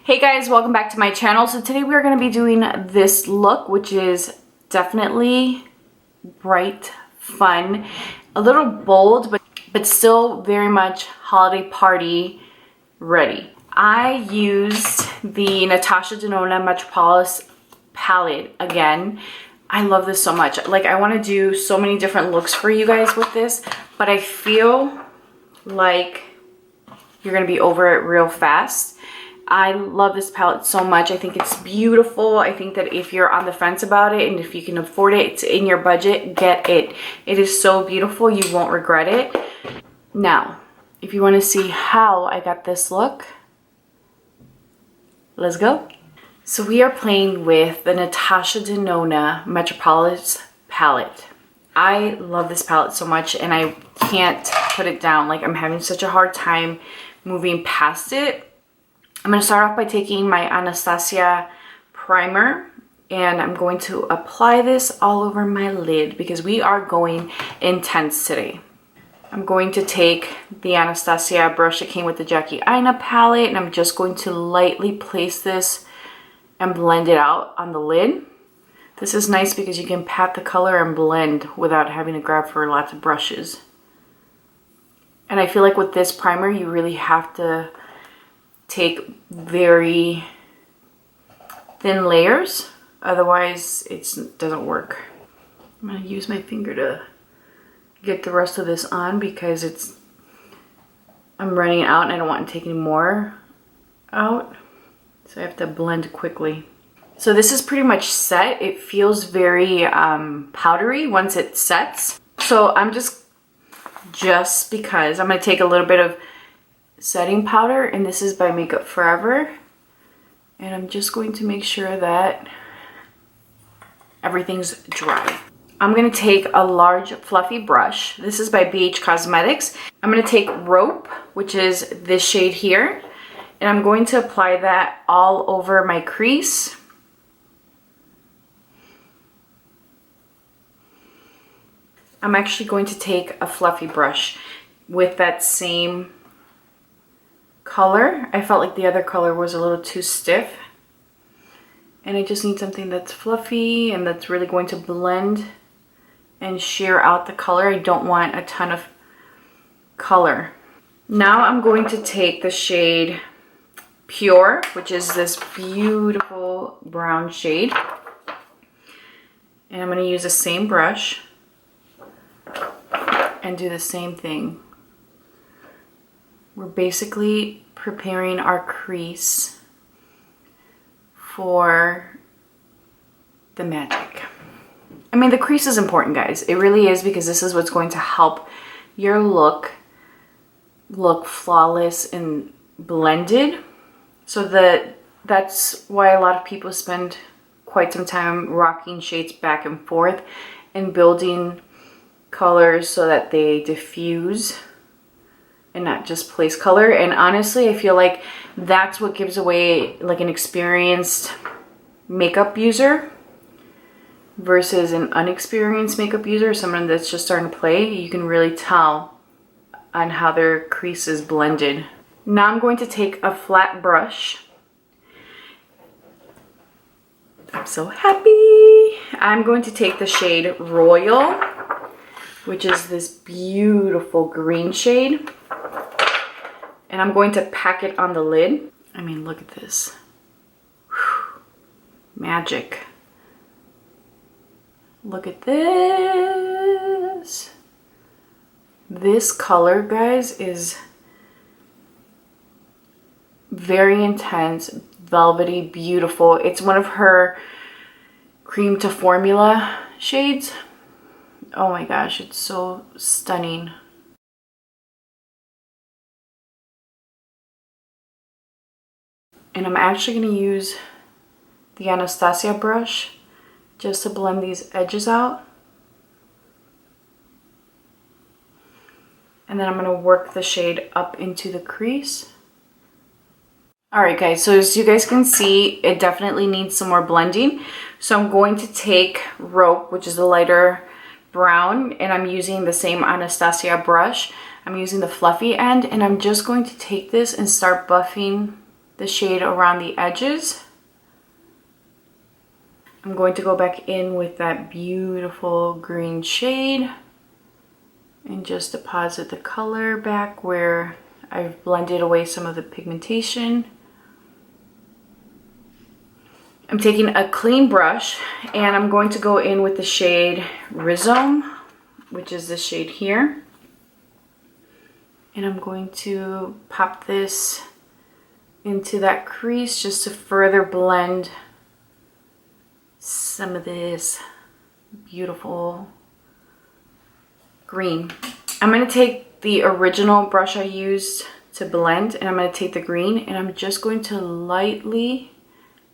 Hey guys, welcome back to my channel. So today we are going to be doing this look, which is definitely bright, fun, a little bold, but still very much holiday party ready. I used the Natasha Denona Metropolis palette again. I love this so much. Like, I want to do so many different looks for you guys with this, but I feel like you're going to be over it real fast. I love this palette so much. I think it's beautiful. I think that if you're on the fence about it and if you can afford it, it's in your budget, get it. It is so beautiful. You won't regret it. Now, if you want to see how I got this look, let's go. So we are playing with the Natasha Denona Metropolis palette. I love this palette so much and I can't put it down. Like, I'm having such a hard time moving past it. I'm going to start off by taking my Anastasia primer and I'm going to apply this all over my lid because we are going intense today. I'm going to take the Anastasia brush that came with the Jackie Aina palette and I'm just going to lightly place this and blend it out on the lid. This is nice because you can pat the color and blend without having to grab for lots of brushes. And I feel like with this primer you really have to take very thin layers, otherwise it doesn't work. I'm going to use my finger to get the rest of this on because I'm running out and I don't want to take any more out, so I have to blend quickly. So this is pretty much set. It feels very powdery once it sets. So I'm just because I'm going to take a little bit of setting powder, and this is by Makeup Forever, and I'm just going to make sure that everything's dry. I'm going to take a large fluffy brush. This is by Beige Cosmetics. I'm going to take Rope, which is this shade here, and I'm going to apply that all over my crease. I'm actually going to take a fluffy brush with that same color. I felt like the other color was a little too stiff and I just need something that's fluffy and that's really going to blend and sheer out the color. I don't want a ton of color. Now I'm going to take the shade Pure, which is this beautiful brown shade, and I'm going to use the same brush and do the same thing. We're basically preparing our crease for the magic. I mean, the crease is important, guys. It really is, because this is what's going to help your look flawless and blended. So that's why a lot of people spend quite some time rocking shades back and forth and building colors so that they diffuse and not just place color. And honestly, I feel like that's what gives away like an experienced makeup user versus an unexperienced makeup user, someone that's just starting to play. You can really tell on how their crease is blended. Now I'm going to take a flat brush. I'm so happy. I'm going to take the shade Royal, which is this beautiful green shade. And I'm going to pack it on the lid. I mean, look at this. Whew. Magic. Look at this. This color, guys, is very intense, velvety, beautiful. It's one of her cream to formula shades. Oh my gosh, it's so stunning. And I'm actually going to use the Anastasia brush just to blend these edges out. And then I'm going to work the shade up into the crease. Alright guys, so as you guys can see, it definitely needs some more blending. So I'm going to take Rope, which is the lighter brown, and I'm using the same Anastasia brush. I'm using the fluffy end, and I'm just going to take this and start buffing the shade around the edges. I'm going to go back in with that beautiful green shade and just deposit the color back where I've blended away some of the pigmentation. I'm taking a clean brush and I'm going to go in with the shade Rhizome, which is this shade here. And I'm going to pop this into that crease just to further blend some of this beautiful green. I'm going to take the original brush I used to blend and I'm going to take the green and I'm just going to lightly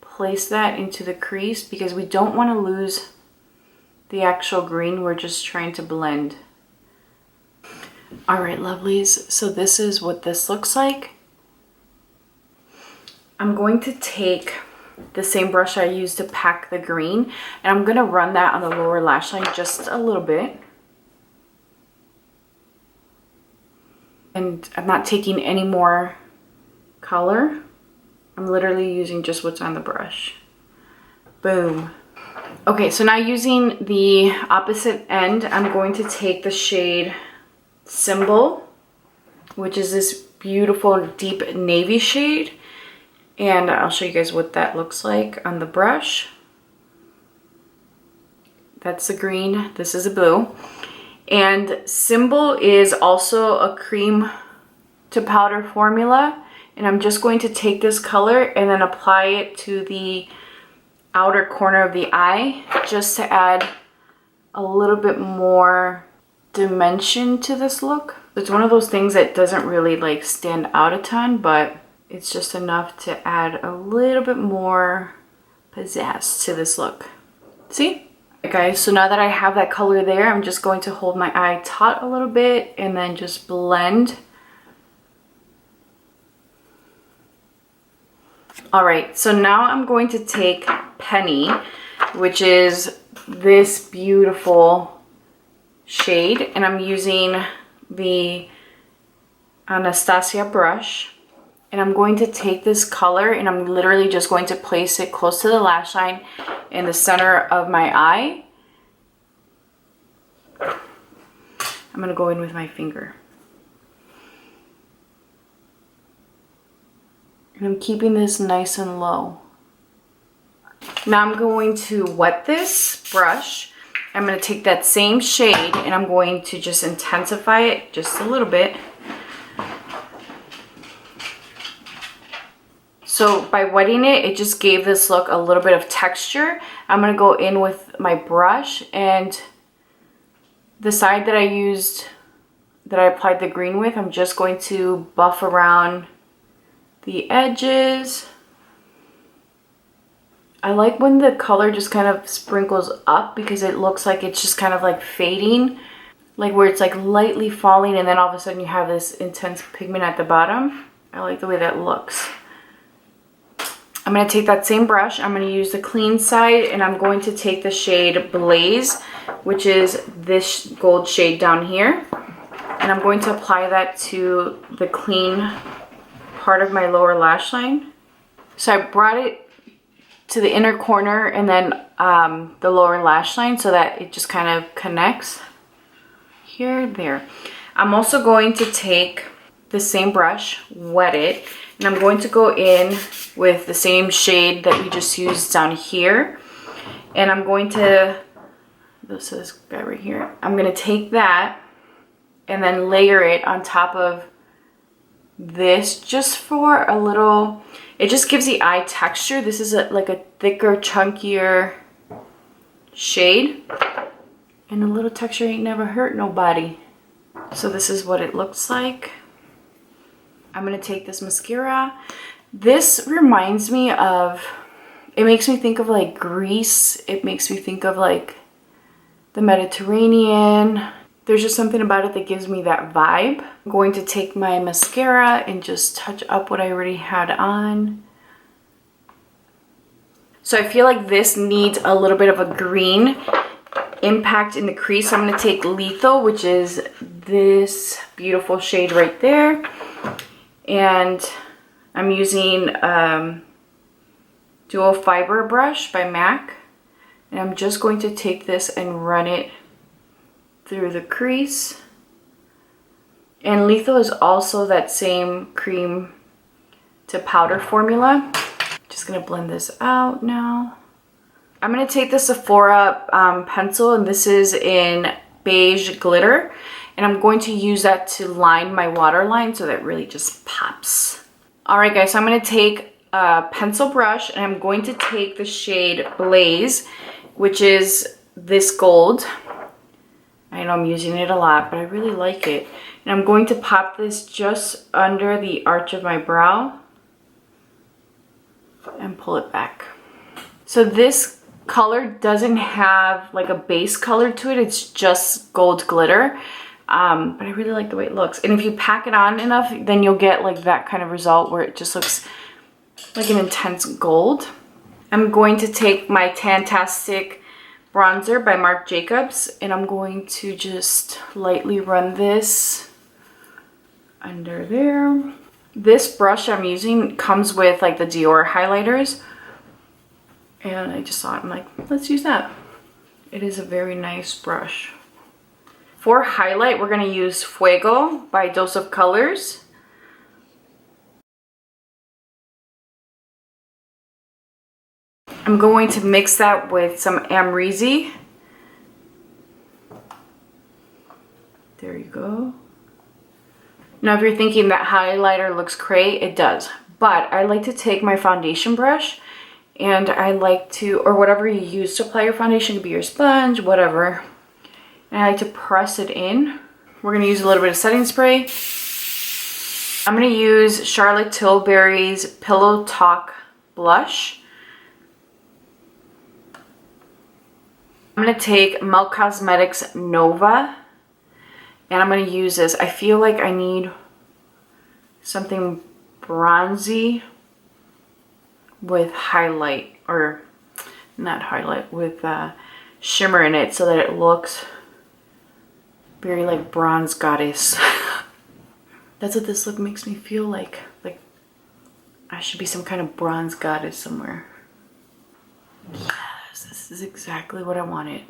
place that into the crease because we don't want to lose the actual green. We're just trying to blend. All right, lovelies, so this is what this looks like. I'm going to take the same brush I used to pack the green and I'm going to run that on the lower lash line just a little bit. And I'm not taking any more color. I'm literally using just what's on the brush. Boom. Okay, so now using the opposite end, I'm going to take the shade Symbol, which is this beautiful deep navy shade. And I'll show you guys what that looks like on the brush. That's the green, this is a blue. And Symbol is also a cream to powder formula. And I'm just going to take this color and then apply it to the outer corner of the eye just to add a little bit more dimension to this look. It's one of those things that doesn't really like stand out a ton, but it's just enough to add a little bit more pizzazz to this look. See? Okay, guys, so now that I have that color there, I'm just going to hold my eye taut a little bit and then just blend. All right, so now I'm going to take Penny, which is this beautiful shade, and I'm using the Anastasia brush, and I'm going to take this color and I'm literally just going to place it close to the lash line in the center of my eye. I'm going to go in with my finger. And I'm keeping this nice and low. Now I'm going to wet this brush. I'm going to take that same shade and I'm going to just intensify it just a little bit. So by wetting it, it just gave this look a little bit of texture. I'm going to go in with my brush and the side that I applied the green with, I'm just going to buff around the edges. I like when the color just kind of sprinkles up because it looks like it's just kind of like fading, like where it's like lightly falling and then all of a sudden you have this intense pigment at the bottom. I like the way that looks. I'm going to take that same brush, I'm going to use the clean side and I'm going to take the shade Blaze, which is this gold shade down here. And I'm going to apply that to the clean part of my lower lash line. So I brought it to the inner corner and then the lower lash line so that it just kind of connects here, there. I'm also going to take the same brush, wet it, and I'm going to go in with the same shade that we just used down here. And I'm going to, this is guy right here, I'm going to take that and then layer it on top of this just for a little, it just gives the eye texture. This is like a thicker, chunkier shade. And a little texture ain't never hurt nobody. So this is what it looks like. I'm going to take this mascara. This reminds me of, it makes me think of like Greece. It makes me think of like the Mediterranean. There's just something about it that gives me that vibe. I'm going to take my mascara and just touch up what I already had on. So I feel like this needs a little bit of a green impact in the crease. So I'm going to take Lethal, which is this beautiful shade right there. And I'm using Dual Fiber Brush by MAC. And I'm just going to take this and run it through the crease. And Lethal is also that same cream to powder formula. Just gonna blend this out now. I'm gonna take the Sephora pencil, and this is in Beige Glitter. And I'm going to use that to line my waterline so that it really just pops. All right guys, so I'm gonna take a pencil brush and I'm going to take the shade Blaze, which is this gold. I know I'm using it a lot, but I really like it. And I'm going to pop this just under the arch of my brow and pull it back. So this color doesn't have like a base color to it. It's just gold glitter. But I really like the way it looks. And if you pack it on enough, then you'll get like that kind of result where it just looks like an intense gold. I'm going to take my Tantastic bronzer by Marc Jacobs, and I'm going to just lightly run this under there. This brush I'm using comes with like the Dior highlighters, and I just thought, I'm like, let's use that. It is a very nice brush. For highlight, we're going to use Fuego by Dose of Colors. I'm going to mix that with some Amrezy. There you go. Now, if you're thinking that highlighter looks gray, it does. But I like to take my foundation brush and I like to, or whatever you use to apply your foundation, it could be your sponge, whatever. And I like to press it in. We're gonna use a little bit of setting spray. I'm gonna use Charlotte Tilbury's Pillow Talk blush. I'm gonna take Milk Cosmetics Nova, and I'm gonna use this. I feel like I need something bronzy with highlight, or not highlight, with shimmer in it so that it looks very like bronze goddess. That's what this look makes me feel like. Like I should be some kind of bronze goddess somewhere. Yes, this is exactly what I wanted.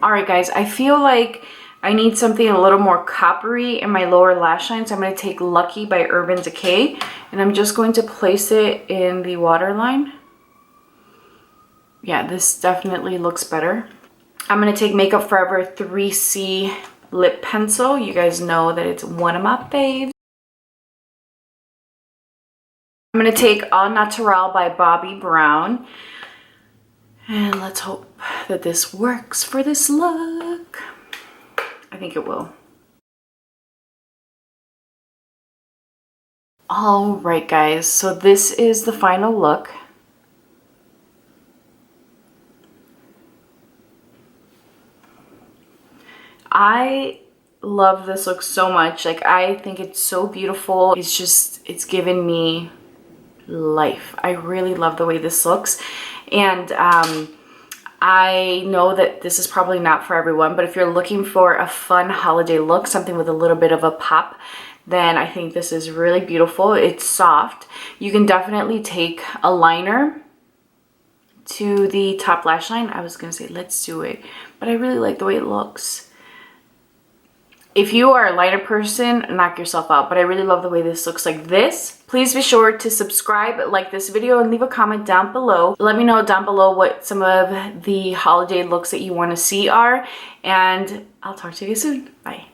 All right, guys, I feel like I need something a little more coppery in my lower lash line. So I'm going to take Lucky by Urban Decay, and I'm just going to place it in the waterline. Yeah, this definitely looks better. I'm going to take Makeup Forever 3C lip pencil. You guys know that it's one of my faves. I'm going to take Au Naturel by Bobbi Brown. And let's hope that this works for this look. I think it will. All right, guys, so this is the final look. I love this look so much. Like, I think it's so beautiful. It's just, it's given me life. I really love the way this looks. And I know that this is probably not for everyone, but if you're looking for a fun holiday look, something with a little bit of a pop, then I think this is really beautiful. It's soft. You can definitely take a liner to the top lash line. I was gonna say let's do it, but I really like the way it looks. If you are a liner person, knock yourself out, but I really love the way this looks like this. Please be sure to subscribe, like this video, and leave a comment down below. Let me know down below what some of the holiday looks that you want to see are, and I'll talk to you soon. Bye.